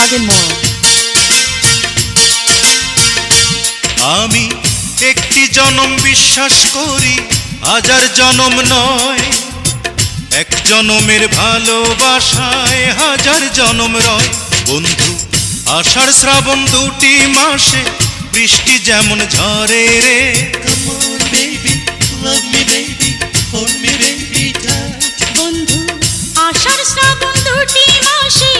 রাগের মন। আমি একটি জনম বিশ্বাস করি, হাজার জনম নয়। এক জনমের ভালোবাসায় হাজার জনম রয়। বন্ধু, আষাঢ় শ্রাবণ দুটি মাসে বৃষ্টি যেমন ঝরে রে। Come on baby, love me baby, hold me baby tight. বন্ধু, আষাঢ় শ্রাবণ দুটি মাসে